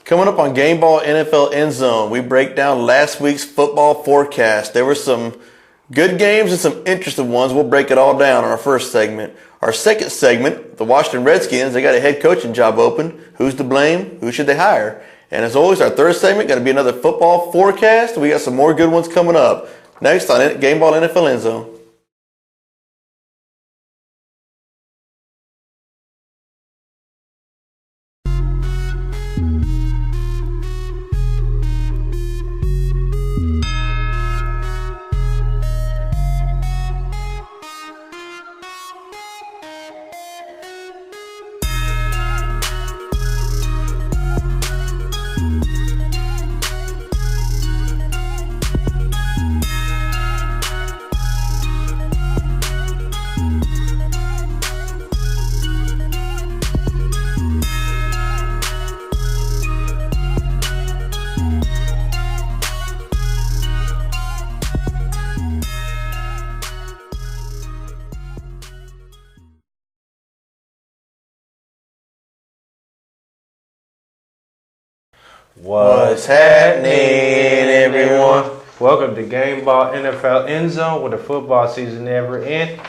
Coming up on Gameball NFL Endzone, we break down last week's football forecast. There were some good games and some interesting ones. We'll break it all down in our first segment. Our second segment, the Washington Redskins, they got a head coaching job open. Who's to blame? Who should they hire? And as always, our third segment going to be another football forecast. We got some more good ones coming up. Next on Gameball NFL Endzone. What's happening, everyone? Welcome to Gameball NFL Endzone, where the football season never ends.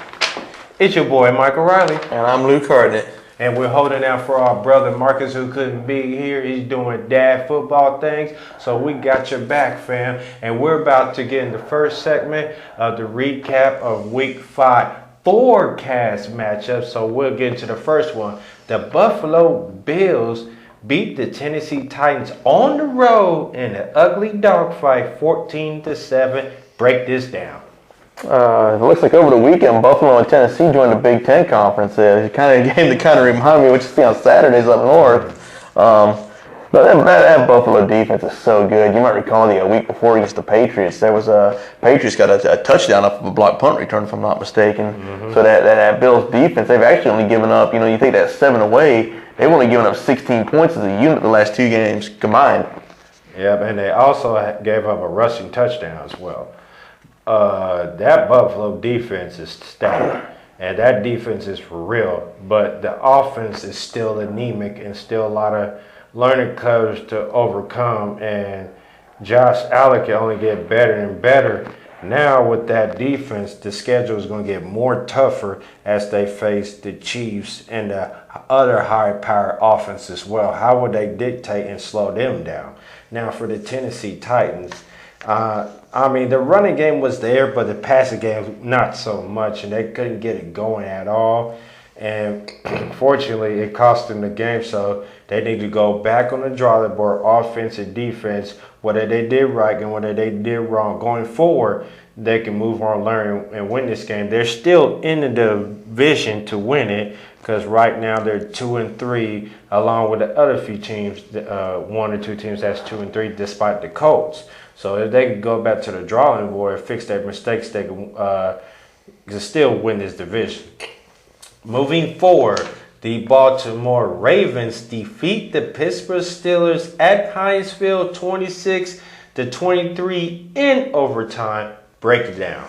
It's your boy, Michael Riley. And I'm Luke Hartnett. And we're holding out for our brother, Marcus, who couldn't be here. He's doing dad football things. So we got your back, fam. And we're about to get in the first segment of the recap of Week 5 forecast matchups. So we'll get into the first one. The Buffalo Bills beat the Tennessee Titans on the road in an ugly dogfight, 14-7. Break this down. It looks like over the weekend, Buffalo and Tennessee joined the Big Ten Conference. It's kind of a game that kind of reminded me of what you see on Saturdays up north. But that Buffalo defense is so good. You might recall the week before against the Patriots, there was Patriots got a touchdown off of a blocked punt return, if I'm not mistaken. Mm-hmm. So that Bills defense, they've actually only given up, you take that 7 away, they've only given up 16 points as a unit the last 2 games combined. Yep, and they also gave up a rushing touchdown as well. That Buffalo defense is stout, and that defense is for real. But the offense is still anemic and still a lot of learning curves to overcome. And Josh Allen can only get better and better. Now with that defense, the schedule is going to get more tougher as they face the Chiefs and the other high-powered offense as well. How would they dictate and slow them down? Now for the Tennessee Titans, the running game was there, but the passing game not so much, and they couldn't get it going at all. And fortunately, it cost them the game, so they need to go back on the drawing board, offense and defense, whether they did right and whether they did wrong. Going forward, they can move on, learn, and win this game. They're still in the division to win it, because right now they're 2-3, along with the other few teams, 1 or 2 teams that's 2-3, despite the Colts. So if they can go back to the drawing board, fix their mistakes, they can still win this division. Moving forward, the Baltimore Ravens defeat the Pittsburgh Steelers at Heinz Field 26-23 in overtime. Break it down.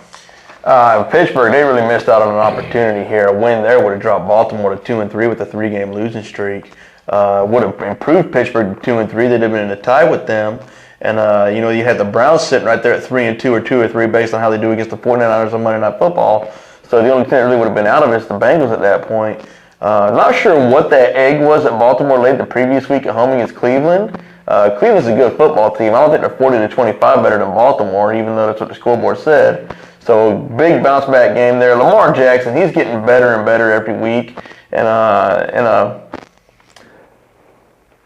Pittsburgh, they really missed out on an opportunity here. A win there would have dropped Baltimore to 2-3 with a 3-game losing streak. Would have improved Pittsburgh to 2-3. They'd have been in a tie with them. And, you had the Browns sitting right there at 3-2 or 2-3 based on how they do against the 49ers on Monday Night Football. So the only thing that really would have been out of it is the Bengals at that point. Not sure what that egg was that Baltimore laid the previous week at home against Cleveland. Cleveland's a good football team. I don't think they're 40-25 better than Baltimore, even though that's what the scoreboard said. So big bounce back game there. Lamar Jackson, he's getting better and better every week.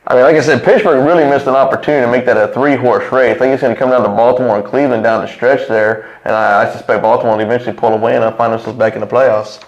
Like I said, Pittsburgh really missed an opportunity to make that a 3-horse race. I think it's going to come down to Baltimore and Cleveland down the stretch there, and I suspect Baltimore will eventually pull away and find themselves back in the playoffs.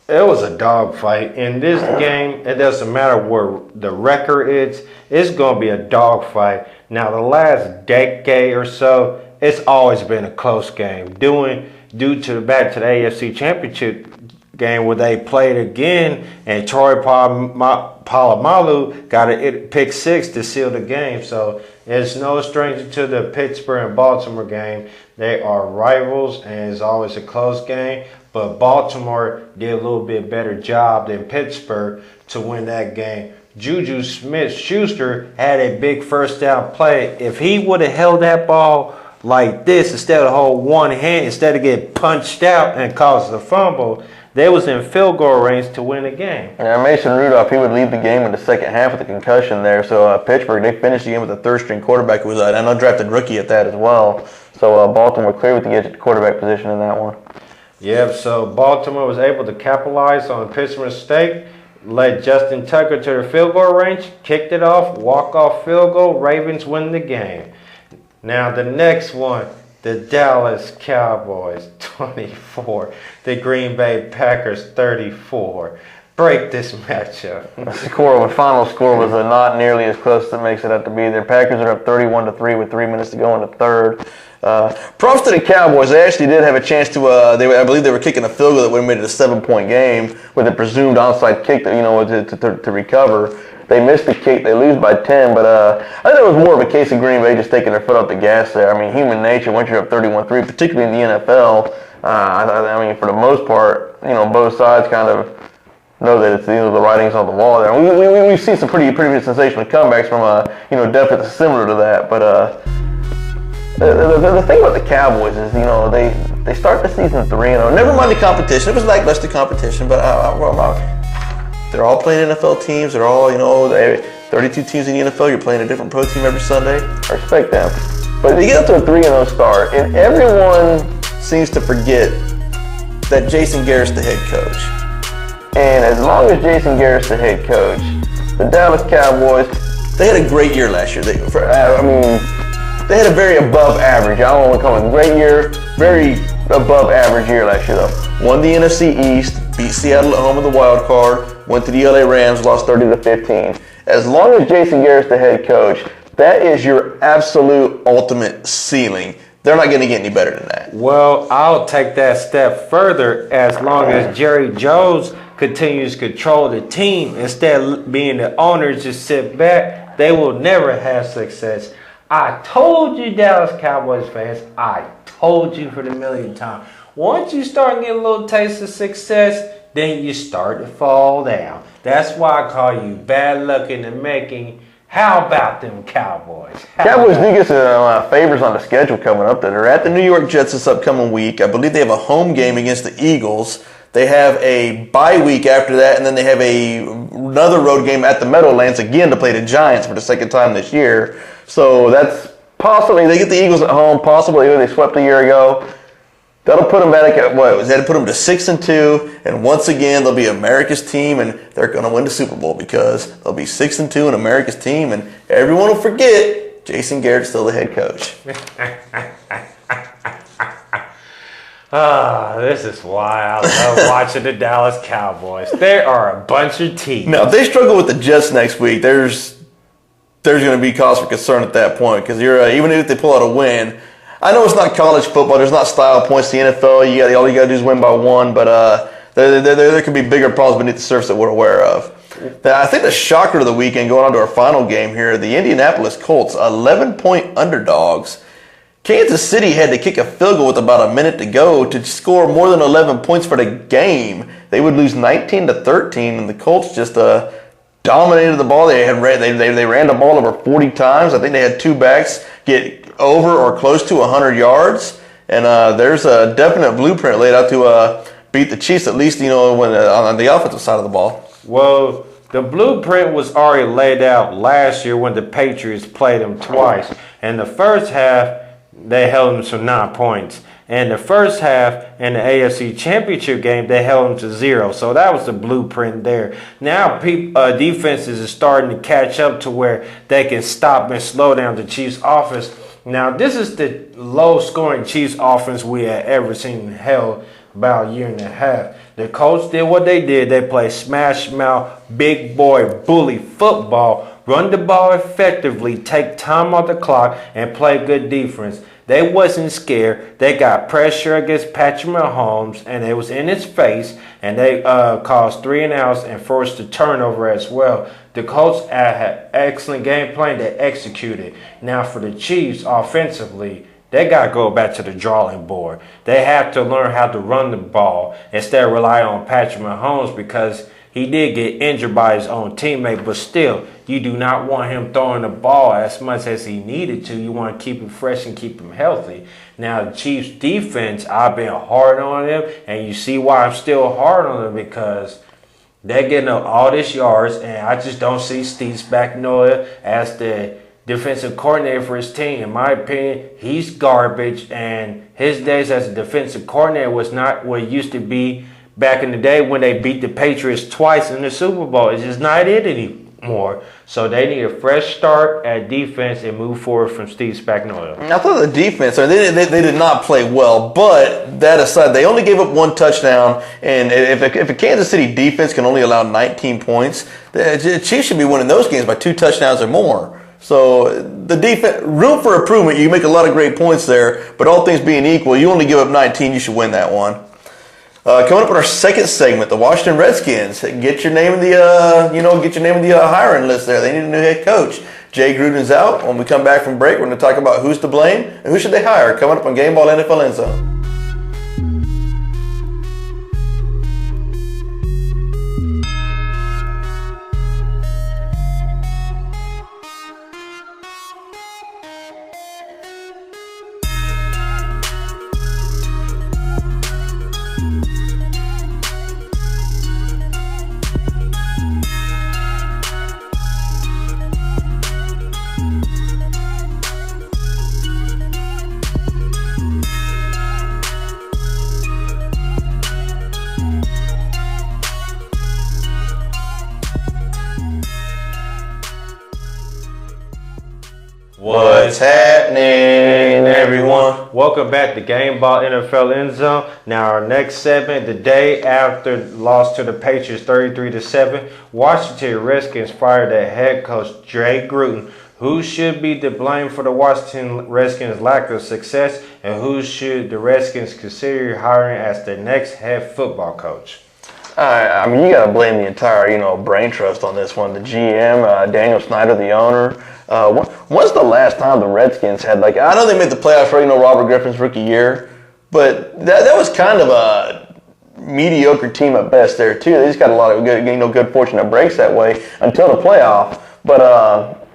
It was a dogfight. In this game, it doesn't matter where the record is. It's going to be a dogfight. Now, the last decade or so, it's always been a close game. Due to back to the AFC Championship game where they played again, and Troy Polamalu got a pick 6 to seal the game. So it's no stranger to the Pittsburgh and Baltimore game. They are rivals, and it's always a close game. but Baltimore did a little bit better job than Pittsburgh to win that game. Juju Smith-Schuster had a big first down play. If he would have held that ball like this instead of hold one hand, instead of getting punched out and cause the fumble, they was in field goal range to win the game. Yeah, Mason Rudolph, he would lead the game in the second half with a concussion there. So Pittsburgh, they finished the game with a third-string quarterback who was an undrafted rookie at that as well. So Baltimore clear with the edge at the quarterback position in that one. Yeah, so Baltimore was able to capitalize on Pittsburgh's mistake, led Justin Tucker to the field goal range, kicked it off, walk-off field goal, Ravens win the game. Now the next one, the Dallas Cowboys 24, the Green Bay Packers 34. Break this matchup. The final score was not nearly as close as it makes it out to be. Their Packers are up 31-3 with 3 minutes to go in the third. Props to the Cowboys. They actually did have a chance to. I believe they were kicking a field goal that would have made it a 7-point game with a presumed onside kick to recover. They missed the kick. They lose by 10, but I think it was more of a case of Green Bay just taking their foot off the gas there. I mean, human nature, once you're up 31-3, particularly in the NFL, I mean, for the most part, both sides kind of know that it's the writing's on the wall there. We've seen some pretty sensational comebacks from definitely similar to that, but the thing about the Cowboys is they start the season 3-0. Never mind the competition; it was lackluster competition, but they're all playing NFL teams. They're all 32 teams in the NFL. You're playing a different pro team every Sunday. I respect them, but they get up to a 3-0 start, and everyone seems to forget that Jason Garrett's the head coach. And as long as Jason Garrett's the head coach, the Dallas Cowboys, they had a great year last year. They had a very above average. I don't want to call it a great year, very above average year last year though. Won the NFC East, beat Seattle at home in the wild card, went to the LA Rams, lost 30-15. As long as Jason Garrett's the head coach, that is your absolute ultimate ceiling. They're not going to get any better than that. Well, I'll take that step further. As long as Jerry Jones continues to control the team instead of being the owners just sit back, they will never have success. I told you, Dallas Cowboys fans, I told you for the millionth time. Once you start getting a little taste of success, then you start to fall down. That's why I call you bad luck in the making. How about them Cowboys? Cowboys do get some favors on the schedule coming up. They're at the New York Jets this upcoming week. I believe they have a home game against the Eagles. They have a bye week after that, and then they have another road game at the Meadowlands again to play the Giants for the second time this year. So that's possibly, they get the Eagles at home, possibly they swept a year ago. That'll put them back at that'll put them to 6-2, and once again they'll be America's team, and they're going to win the Super Bowl because they'll be 6-2 and America's team, and everyone will forget Jason Garrett's still the head coach. This is why I love watching the Dallas Cowboys. They are a bunch of teams. Now, if they struggle with the Jets next week, there's going to be cause for concern at that point because even if they pull out a win, I know it's not college football. There's not style points in the NFL. All you got to do is win by one, but there could be bigger problems beneath the surface that we're aware of. I think the shocker of the weekend, going on to our final game here, the Indianapolis Colts, 11-point underdogs. Kansas City had to kick a field goal with about a minute to go to score more than 11 points for the game. They would lose 19-13, and the Colts just dominated the ball. They ran the ball over 40 times. I think they had two backs get over or close to 100 yards, and there's a definite blueprint laid out to beat the Chiefs, at least on the offensive side of the ball. Well, the blueprint was already laid out last year when the Patriots played them twice. In the first half, they held them to 9 points. And the first half in the AFC Championship game, they held them to 0. So that was the blueprint there. Now defenses are starting to catch up to where they can stop and slow down the Chiefs' offense. Now, this is the low-scoring Chiefs' offense we had ever seen held about a year and a half. The Colts did what they did. They played smash-mouth, big boy, bully football, run the ball effectively, take time off the clock, and play good defense. They wasn't scared. They got pressure against Patrick Mahomes, and it was in his face, and they caused 3 and outs and forced a turnover as well. The Colts had excellent game plan. They executed. Now for the Chiefs offensively, they got to go back to the drawing board. They have to learn how to run the ball instead of rely on Patrick Mahomes, because he did get injured by his own teammate, but still, you do not want him throwing the ball as much as he needed to. You want to keep him fresh and keep him healthy. Now, the Chiefs' defense, I've been hard on them, and you see why I'm still hard on them, because they're getting up all this yards, and I just don't see Steve Spagnuolo as the defensive coordinator for his team. In my opinion, he's garbage, and his days as a defensive coordinator was not what it used to be back in the day when they beat the Patriots twice in the Super Bowl. It's just not it anymore. So they need a fresh start at defense and move forward from Steve Spagnuolo. I thought the defense, they did not play well, but that aside, they only gave up 1 touchdown, and if a Kansas City defense can only allow 19 points, the Chiefs should be winning those games by 2 touchdowns or more. So the defense, room for improvement. You make a lot of great points there, but all things being equal, you only give up 19, you should win that one. Coming up in our second segment, the Washington Redskins. Get your name in the hiring list there. They need a new head coach. Jay Gruden's out. When we come back from break, we're going to talk about who's to blame and who should they hire. Coming up on Gameball NFL Endzone. What's happening, everyone? Welcome back to Gameball NFL Endzone. Now, our next segment, the day after loss to the Patriots 33-7, Washington Redskins fired their head coach Jay Gruden. Who should be to blame for the Washington Redskins' lack of success, and who should the Redskins consider hiring as their next head football coach? I mean, you got to blame the entire, brain trust on this one. The GM, Daniel Snyder, the owner. When's the last time the Redskins had, I know they made the playoffs for, Robert Griffin's rookie year, but that was kind of a mediocre team at best there, too. They just got a lot of good fortunate breaks that way until the playoff. But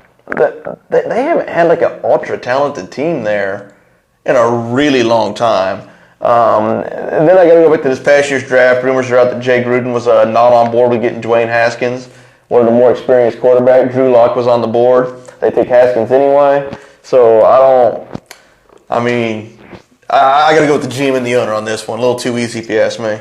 they haven't had, an ultra-talented team there in a really long time. And then I got to go back to this past year's draft. Rumors are out that Jay Gruden was not on board with getting Dwayne Haskins, one of the more experienced quarterbacks. Drew Lock was on the board. They take Haskins anyway. So I got to go with the GM and the owner on this one. A little too easy if you ask me.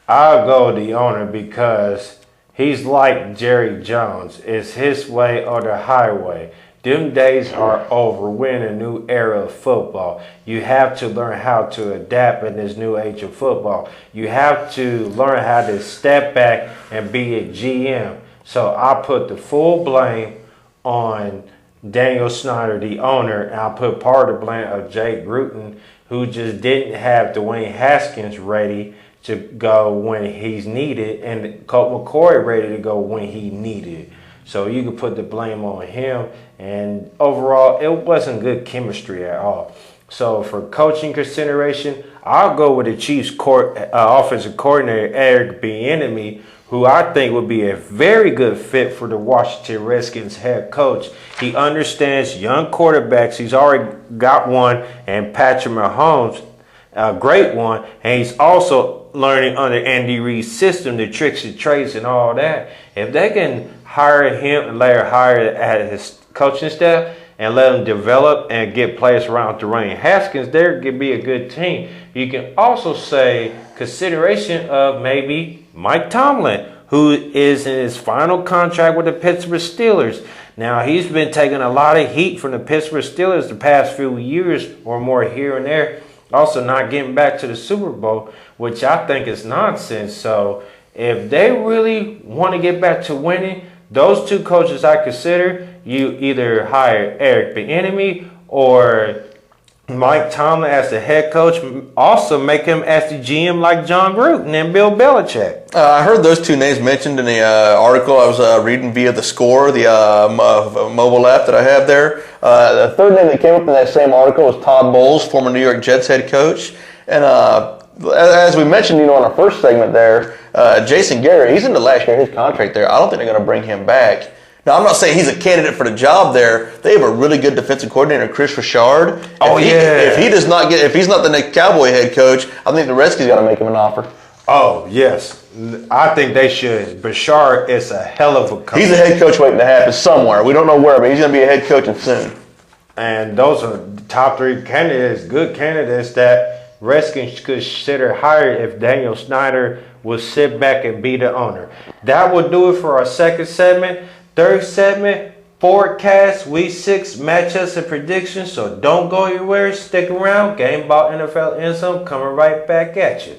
I'll go with the owner because he's like Jerry Jones. It's his way or the highway. Them days are over. We're in a new era of football. You have to learn how to adapt in this new age of football. You have to learn how to step back and be a GM. So I put the full blame on Daniel Snyder, the owner, and I put part of the blame of Jay Gruden, who just didn't have Dwayne Haskins ready to go when he's needed, and Colt McCoy ready to go when he needed. So you could put the blame on him, and overall, it wasn't good chemistry at all. So for coaching consideration, I'll go with the Chiefs' offensive coordinator, Eric Bieniemy, who I think would be a very good fit for the Washington Redskins head coach. He understands young quarterbacks. He's already got one, and Patrick Mahomes, a great one, and he's also learning under Andy Reid's system, the tricks and trades and all that. If they can hire him and later hire at his coaching staff and let him develop and get players around Dwayne Haskins, there could be a good team. You can also say consideration of maybe Mike Tomlin, who is in his final contract with the Pittsburgh Steelers. Now, he's been taking a lot of heat from the Pittsburgh Steelers the past few years or more here and there. Also not getting back to the Super Bowl, which I think is nonsense. So if they really want to get back to winning, those two coaches I consider, you either hire Eric Bieniemy or Mike Tomlin as the head coach, also make him as the GM like John Gruden and Bill Belichick. I heard those two names mentioned in the article I was reading via the Score, the mobile app that I have there. The third name that came up in that same article was Todd Bowles, former New York Jets head coach. And as we mentioned, on our first segment there, Jason Garrett, he's in the last year of his contract there. I don't think they're going to bring him back. Now, I'm not saying he's a candidate for the job there. They have a really good defensive coordinator, Chris Richard. If he's not the next Cowboy head coach, I think the Redskins got to make him an offer. Oh, yes. I think they should. Bashard is a hell of a coach. He's a head coach waiting to happen somewhere. We don't know where, but he's going to be a head coach soon. And those are the top three candidates, good candidates that Redskins could consider hired if Daniel Snyder will sit back and be the owner. That will do it for our second segment. Third segment, forecast, week 6 matchups and predictions. So don't go anywhere. Stick around. Gameball NFL Endzone coming right back at you.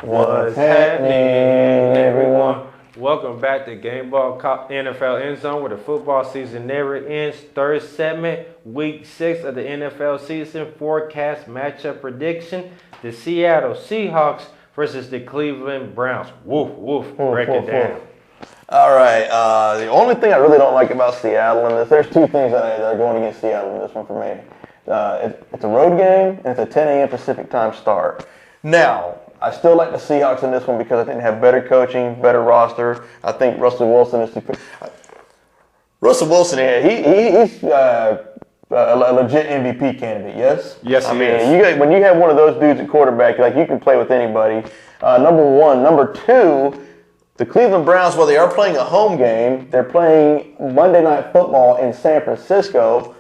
What's happening, everyone? Welcome back to Gameball NFL Endzone, where the football season never ends. Third segment, week 6 of the NFL season. Forecast matchup prediction: the Seattle Seahawks versus the Cleveland Browns. Woof, woof. Break it down. All right. The only thing I really don't like about Seattle, and there's two things that are going against Seattle in this one for me. It's a road game, and it's a 10 a.m. Pacific time start. Now, I still like the Seahawks in this one because I think they have better coaching, better roster. I think Russell Wilson is Russell Wilson. He's a legit MVP candidate. Yes. Yes, I mean, when you have one of those dudes at quarterback, you can play with anybody. Number one. Number two, the Cleveland Browns, while they are playing a home game, they're playing Monday Night Football in San Francisco.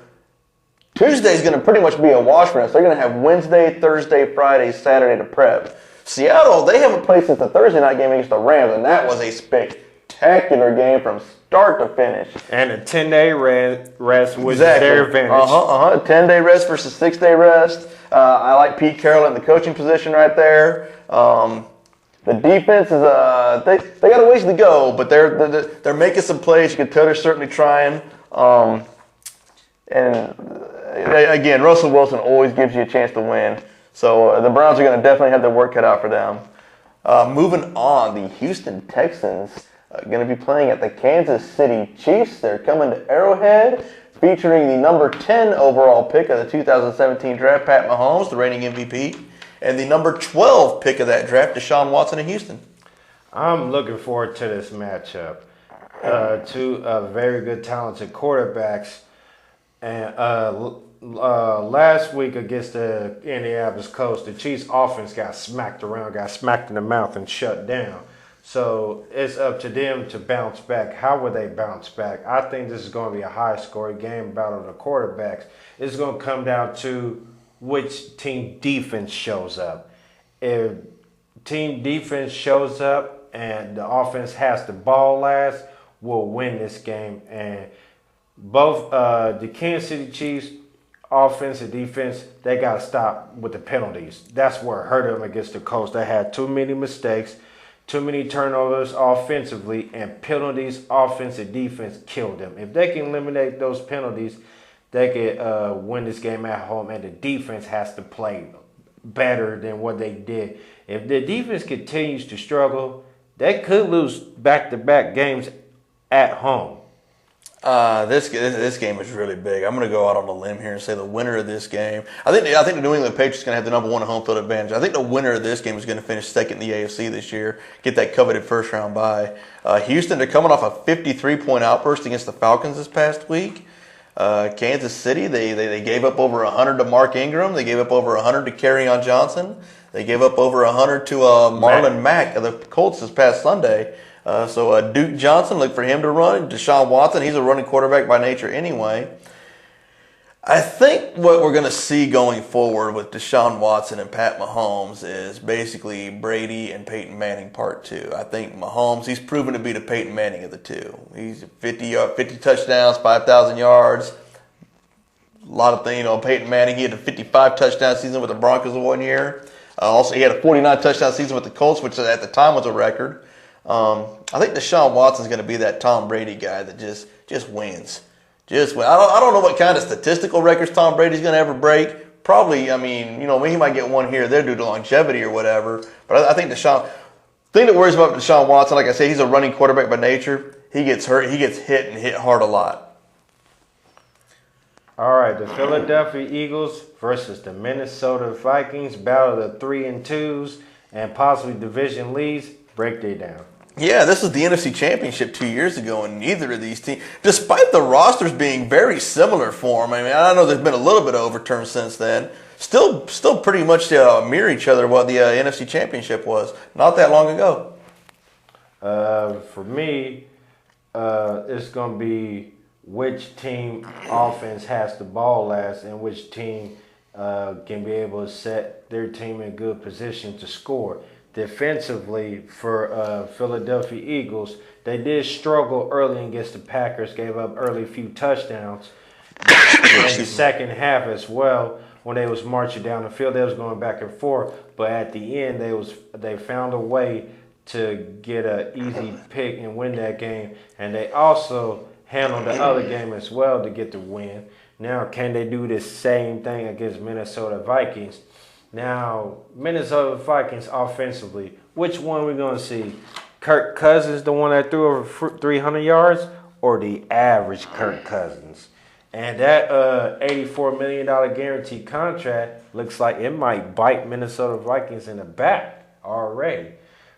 Tuesday's going to pretty much be a wash for us. They're going to have Wednesday, Thursday, Friday, Saturday to prep. Seattle, they haven't played since the Thursday night game against the Rams, and that was a spectacular game from start to finish. And a 10-day rest, which is their advantage. 10-day rest versus 6-day rest. I like Pete Carroll in the coaching position right there. The defense is they got a ways to go, but they're making some plays. You can tell they're certainly trying. And again, Russell Wilson always gives you a chance to win. So the Browns are going to definitely have their work cut out for them. Moving on, the Houston Texans are going to be playing at the Kansas City Chiefs. They're coming to Arrowhead, featuring the number 10 overall pick of the 2017 draft, Pat Mahomes, the reigning MVP, and the number 12 pick of that draft, Deshaun Watson in Houston. I'm looking forward to this matchup. Two very good, talented quarterbacks. And last week against the Indianapolis Colts, the Chiefs' offense got smacked in the mouth and shut down. So it's up to them to bounce back. How will they bounce back? I think this is going to be a high-scoring game, battle of the quarterbacks. It's going to come down to which team defense shows up. If team defense shows up and the offense has the ball last, we'll win this game. And both the Kansas City Chiefs, offense and defense, they got to stop with the penalties. That's where it hurt them against the Colts. They had too many mistakes, too many turnovers offensively, and penalties, offense and defense, killed them. If they can eliminate those penalties, they can win this game at home, and the defense has to play better than what they did. If the defense continues to struggle, they could lose back-to-back games at home. This game is really big. I'm going to go out on a limb here and say the winner of this game. I think the New England Patriots are going to have the number one home field advantage. I think the winner of this game is going to finish second in the AFC this year, get that coveted first round bye. Houston, they're coming off a 53-point outburst against the Falcons this past week. Kansas City, they gave up over 100 to Mark Ingram. They gave up over 100 to Kerryon Johnson. They gave up over 100 to Marlon Mack of the Colts this past Sunday. So Duke Johnson, look for him to run. Deshaun Watson, he's a running quarterback by nature anyway. I think what we're going to see going forward with Deshaun Watson and Pat Mahomes is basically Brady and Peyton Manning part 2. I think Mahomes, he's proven to be the Peyton Manning of the two. He's 50 touchdowns, 5,000 yards. A lot of things, Peyton Manning, he had a 55 touchdown season with the Broncos in 1 year. Also, he had a 49 touchdown season with the Colts, which at the time was a record. I think Deshaun Watson's going to be that Tom Brady guy that just wins. I don't know what kind of statistical records Tom Brady's going to ever break. Probably, he might get one here or there due to longevity or whatever. But I think the thing that worries about Deshaun Watson, like I say, he's a running quarterback by nature. He gets hurt. He gets hit and hit hard a lot. All right, the Philadelphia Eagles versus the Minnesota Vikings, battle of the 3-2s and possibly division leads. Break they down. Yeah, this is the NFC Championship 2 years ago, and neither of these teams, despite the rosters being very similar for them, I know there's been a little bit of overturn since then, still pretty much mirror each other what the NFC Championship was not that long ago. For me, it's going to be which team offense has the ball last and which team can be able to set their team in good position to score. Defensively, for Philadelphia Eagles, they did struggle early against the Packers, gave up early few touchdowns. In the second half as well, when they was marching down the field, they was going back and forth. But at the end, they found a way to get an easy pick and win that game. And they also handled the other game as well to get the win. Now, can they do the same thing against Minnesota Vikings? Now, Minnesota Vikings offensively, which one we going to see? Kirk Cousins, the one that threw over 300 yards, or the average Kirk Cousins? And that $84 million guaranteed contract looks like it might bite Minnesota Vikings in the back already.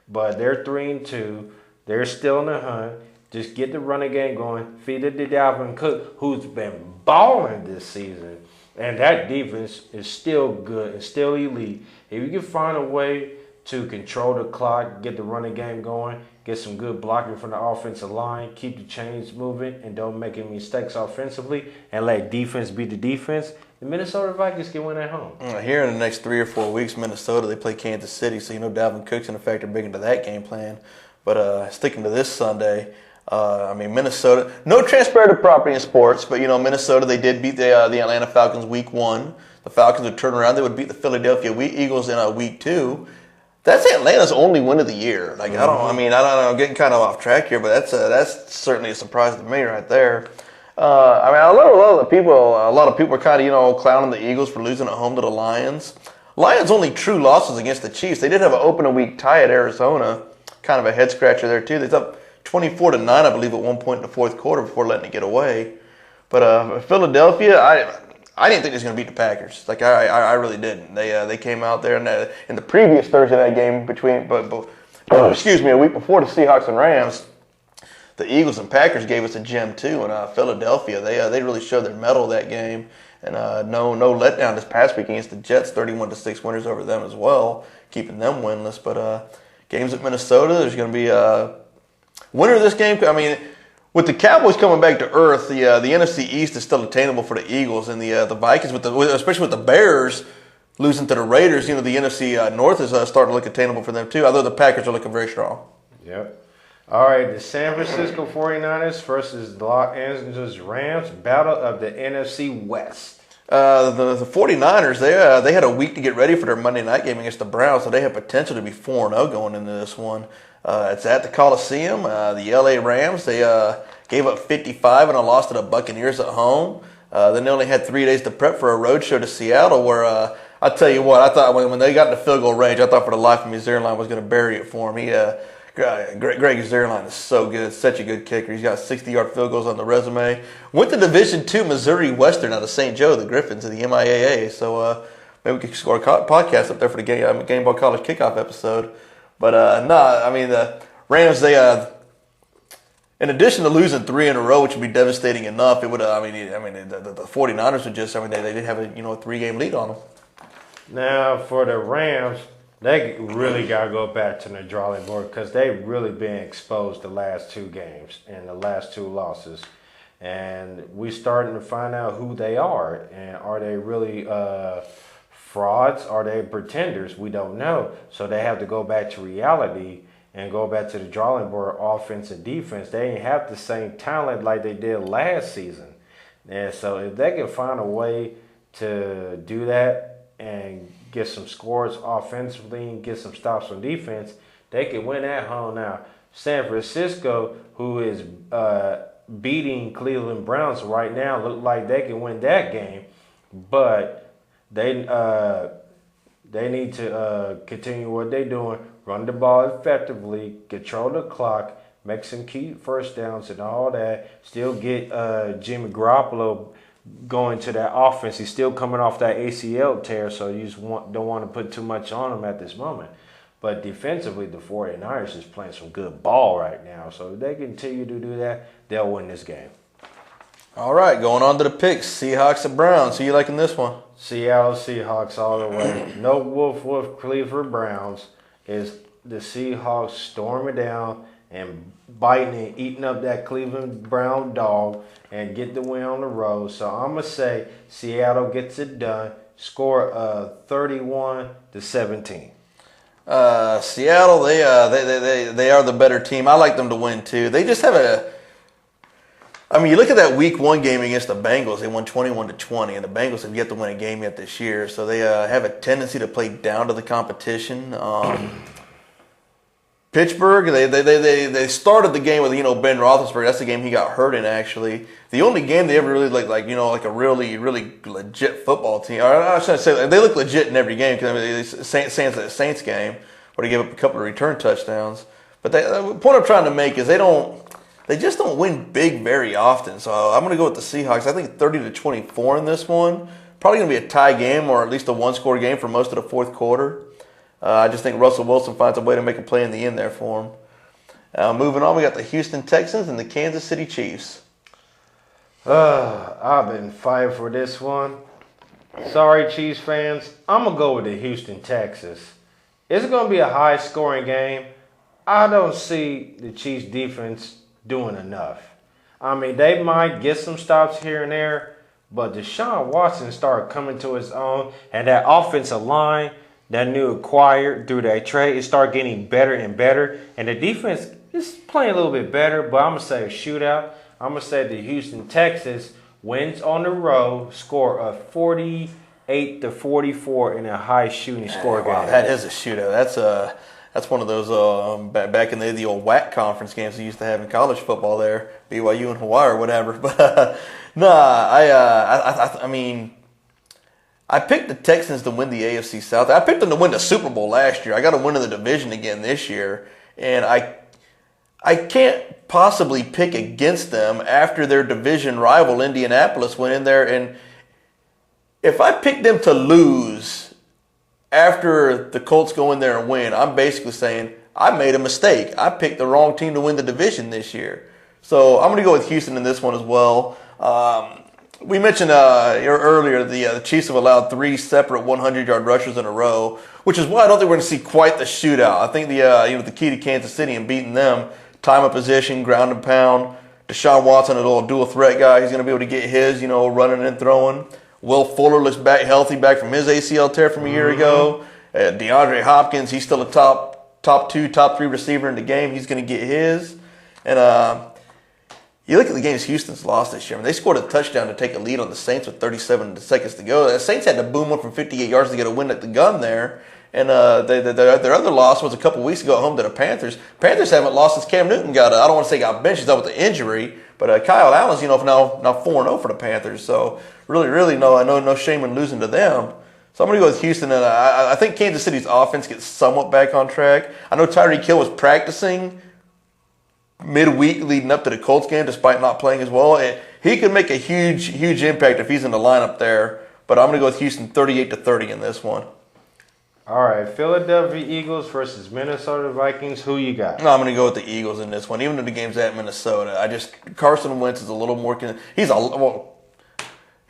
But they're 3-2. They're still in the hunt. Just get the running game going. Feed it to Dalvin Cook, who's been balling this season. And that defense is still good and still elite. If you can find a way to control the clock, get the running game going, get some good blocking from the offensive line, keep the chains moving, and don't make any mistakes offensively, and let defense be the defense, the Minnesota Vikings can win at home. Here in the next 3 or 4 weeks, Minnesota, they play Kansas City, so Dalvin Cook's going to factor big into that game plan. But sticking to this Sunday, Minnesota, no transparent property in sports, but, Minnesota, they did beat the Atlanta Falcons week 1. The Falcons would turn around. They would beat the Philadelphia Eagles in week 2. That's Atlanta's only win of the year. I don't know, I'm getting kind of off track here, but that's certainly a surprise to me right there. A lot of people are kind of, clowning the Eagles for losing at home to the Lions. Lions' only true losses against the Chiefs. They did have an opening week tie at Arizona, kind of a head scratcher there too. They up 24-9, I believe, at one point in the fourth quarter before letting it get away. But Philadelphia, I didn't think they was going to beat the Packers. I really didn't. They came out there in the previous Thursday night game a week before the Seahawks and Rams. The Eagles and Packers gave us a gem too, and Philadelphia they really showed their mettle that game, and no letdown this past week against the Jets, 31-6 winners over them as well, keeping them winless. But games at Minnesota, there's going to be a winner of this game. With the Cowboys coming back to earth, the NFC East is still attainable for the Eagles, and the Vikings, especially with the Bears losing to the Raiders, the NFC North is starting to look attainable for them too, although the Packers are looking very strong. Yep. All right, the San Francisco 49ers versus the Los Angeles Rams, battle of the NFC West. The 49ers, they had a week to get ready for their Monday night game against the Browns, so they have potential to be 4-0 going into this one. It's at the Coliseum. The LA Rams, they gave up 55 and lost to the Buccaneers at home. Then they only had 3 days to prep for a road show to Seattle where, I'll tell you what, I thought when they got in the field goal range, I thought for the life of me, Zierlein was going to bury it for him. Greg Zierlein is so good, such a good kicker. He's got 60-yard field goals on the resume. Went to Division II Missouri Western out of St. Joe, the Griffins of the MIAA. So maybe we could score a podcast up there for the Gameball College kickoff episode. But the Rams, they in addition to losing 3 in a row, which would be devastating enough, it would. The 49ers would just. They did have a 3-game lead on them. Now for the Rams, They really got to go back to the drawing board because they've really been exposed the last 2 games and the last 2 losses. And we're starting to find out who they are. And are they really frauds? Are they pretenders? We don't know. So they have to go back to reality and go back to the drawing board, offense and defense. They ain't have the same talent like they did last season. And so if they can find a way to do that and get some scores offensively and get some stops on defense, they can win at home. Now, San Francisco, who is beating Cleveland Browns right now, look like they can win that game, but they need to continue what they're doing, run the ball effectively, control the clock, make some key first downs and all that, still get Jimmy Garoppolo going to that offense. He's still coming off that ACL tear, so you just don't want to put too much on him at this moment. But defensively, the 49ers is playing some good ball right now. So if they continue to do that, they'll win this game. All right, going on to the picks. Seahawks and Browns. Who you liking this one? Seattle Seahawks all the way. No wolf Cleveland Browns. Is the Seahawks storming down and biting and eating up that Cleveland Brown dog and get the win on the road. So I'm going to say Seattle gets it done. Score 31-17. Seattle, they are the better team. I like them to win too. They just have you look at that Week 1 game against the Bengals. They won 21-20, and the Bengals have yet to win a game yet this year. So they have a tendency to play down to the competition. Pittsburgh, they started the game with Ben Roethlisberger. That's the game he got hurt in. Actually, the only game they ever really like a really legit football team. Or I was trying to say they look legit in every game because Saints game where they gave up a couple of return touchdowns. But the point I'm trying to make is they just don't win big very often. So I'm going to go with the Seahawks. I think 30-24 in this one. Probably going to be a tie game or at least a one-score game for most of the fourth quarter. I just think Russell Wilson finds a way to make a play in the end there for him. Moving on, we got the Houston Texans and the Kansas City Chiefs. I've been fighting for this one. Sorry, Chiefs fans. I'm going to go with the Houston Texans. It's going to be a high-scoring game. I don't see the Chiefs' defense doing enough. I mean, they might get some stops here and there, but Deshaun Watson started coming to his own, and that offensive line that new acquired through that trade, it started getting better and better. And the defense is playing a little bit better, but I'm going to say a shootout. I'm going to say the Houston Texans wins on the road, score a 48-44 in a high shooting score game. That is a shootout. That's one of those back in the old WAC conference games they used to have in college football there, BYU and Hawaii or whatever. But I mean, I picked the Texans to win the AFC South. I picked them to win the Super Bowl last year. I got to win in the division again this year, and I can't possibly pick against them after their division rival Indianapolis went in there. And if I pick them to lose after the Colts go in there and win, I'm basically saying I made a mistake. I picked the wrong team to win the division this year. So I'm going to go with Houston in this one as well. We mentioned earlier the Chiefs have allowed 3 separate 100-yard rushers in a row, which is why I don't think we're going to see quite the shootout. I think the key to Kansas City and beating them, time of position, ground and pound. Deshaun Watson, a little dual threat guy, he's going to be able to get his, running and throwing. Will Fuller looks healthy back from his ACL tear from a year ago. DeAndre Hopkins, he's still a top 2, top 3 receiver in the game. He's going to get his. And you look at the games Houston's lost this year. I mean, they scored a touchdown to take a lead on the Saints with 37 seconds to go. The Saints had to boom one from 58 yards to get a win at the gun there. And their other loss was a couple weeks ago at home to the Panthers. Panthers haven't lost since Cam Newton I don't want to say got benched, he's out with the injury. But Kyle Allen's, now 4-0 for the Panthers. So really, no shame in losing to them. So I'm going to go with Houston. And I think Kansas City's offense gets somewhat back on track. I know Tyreek Hill was practicing midweek leading up to the Colts game despite not playing as well. He could make a huge impact if he's in the lineup there. But I'm going to go with Houston 38-30 in this one. All right, Philadelphia Eagles versus Minnesota Vikings. Who you got? No, I'm going to go with the Eagles in this one, even though the game's at Minnesota. Carson Wentz is a little more. He's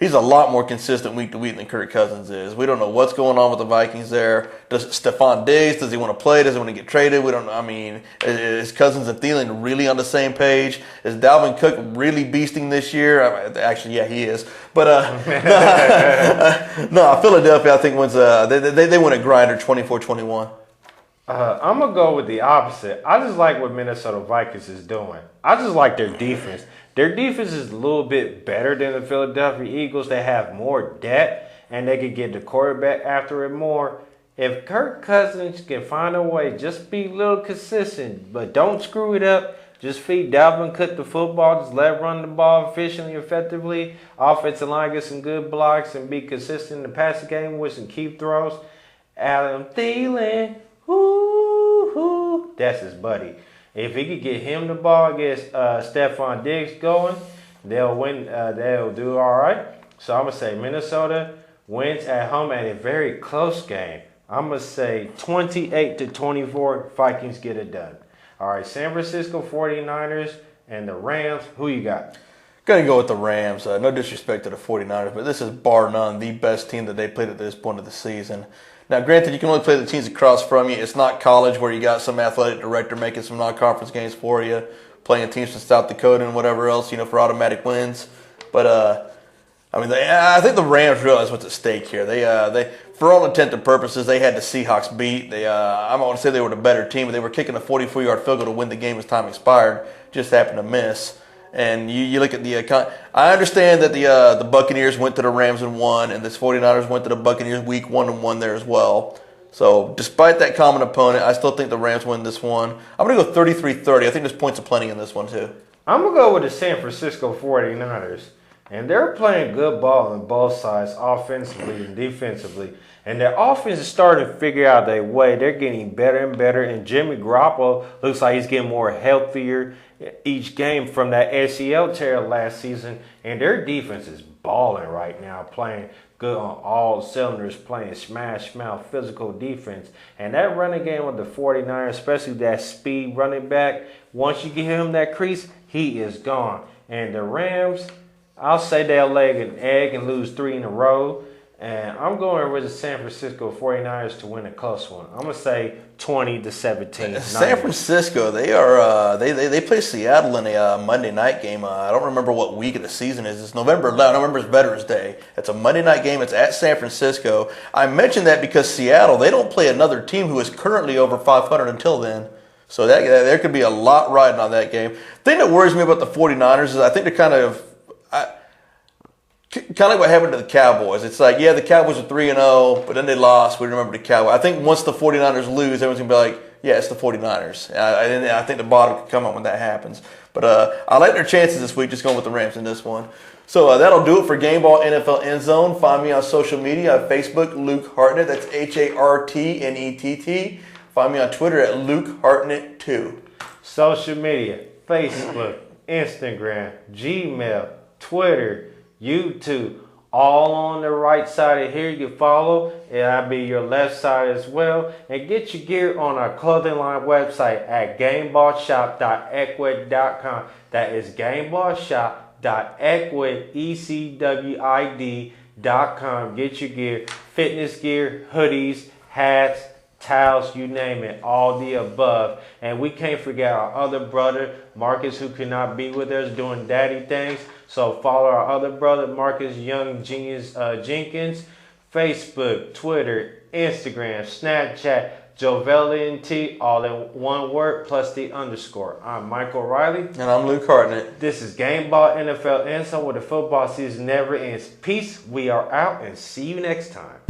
He's a lot more consistent week to week than Kirk Cousins is. We don't know what's going on with the Vikings there. Does Stephon Diggs, does he want to play? Does he want to get traded? We don't know. I mean, is Cousins and Thielen really on the same page? Is Dalvin Cook really beasting this year? Actually, yeah, he is. But no, Philadelphia, I think, wins. They win a grinder 24-21. I'm going to go with the opposite. I just like what Minnesota Vikings is doing. I just like their defense. Their defense is a little bit better than the Philadelphia Eagles. They have more depth, and they can get the quarterback after it more. If Kirk Cousins can find a way, just be a little consistent, but don't screw it up. Just feed Dalvin Cook the football. Just let him run the ball efficiently, effectively. Offensive line get some good blocks and be consistent in the passing game with some key throws. Adam Thielen, that's his buddy. If he could get him the ball, get Stephon Diggs going, they'll win. They'll do all right. So I'm going to say Minnesota wins at home at a very close game. I'm going to say 28-24, Vikings get it done. All right, San Francisco 49ers and the Rams, who you got? Going to go with the Rams. No disrespect to the 49ers, but this is bar none the best team that they played at this point of the season. Now, granted, you can only play the teams across from you. It's not college where you got some athletic director making some non-conference games for you, playing teams from South Dakota and whatever else, for automatic wins. But, I think the Rams realize what's at stake here. They for all intent and purposes, they had the Seahawks beat. I'm not going to say they were the better team, but they were kicking a 44-yard field goal to win the game as time expired. Just happened to miss. And you look at I understand that the Buccaneers went to the Rams and won, and the 49ers went to the Buccaneers week 1 and won there as well. So despite that common opponent, I still think the Rams win this one. I'm going to go 33-30. I think there's points aplenty in this one too. I'm going to go with the San Francisco 49ers. And they're playing good ball on both sides, offensively and defensively. And their offense is starting to figure out their way. They're getting better and better. And Jimmy Garoppolo looks like he's getting more healthier each game from that ACL tear last season. And their defense is balling right now, playing good on all cylinders, playing smash mouth physical defense. And that running game with the 49ers, especially that speed running back, once you give him that crease, he is gone. And the Rams, I'll say they'll lay an egg and lose 3 in a row. And I'm going with the San Francisco 49ers to win a close one. I'm going to say 20-17. San Francisco, they play Seattle in a Monday night game. I don't remember what week of the season is. It's November 11th. I remember it's Veterans Day. It's a Monday night game. It's at San Francisco. I mentioned that because Seattle, they don't play another team who is currently over 500 until then. So there could be a lot riding on that game. The thing that worries me about the 49ers is I think they're kind of like what happened to the Cowboys. It's like, yeah, the Cowboys are 3-0, but then they lost. We remember the Cowboys. I think once the 49ers lose, everyone's going to be like, yeah, it's the 49ers. I think the bottom could come up when that happens. But I like their chances this week, just going with the Rams in this one. So that'll do it for Gameball NFL Endzone. Find me on social media, Facebook, Luke Hartnett. That's HARTNETT. Find me on Twitter at Luke Hartnett2. Social media, Facebook, Instagram, Gmail, Twitter, YouTube, all on the right side of here. You can follow, and I'll be your left side as well. And get your gear on our clothing line website at gameballshop.ecwid.com. That is gameballshop.ecwid.com. Get your gear, fitness gear, hoodies, hats, towels, you name it, all the above. And we can't forget our other brother, Marcus, who cannot be with us doing daddy things. So follow our other brother, Marcus Young Genius Jenkins, Facebook, Twitter, Instagram, Snapchat, JovelNT, all in one word, plus the underscore. I'm Michael Riley. And I'm Luke Hartnett. This is Gameball NFL Endzone, where the football season never ends. Peace, we are out, and see you next time.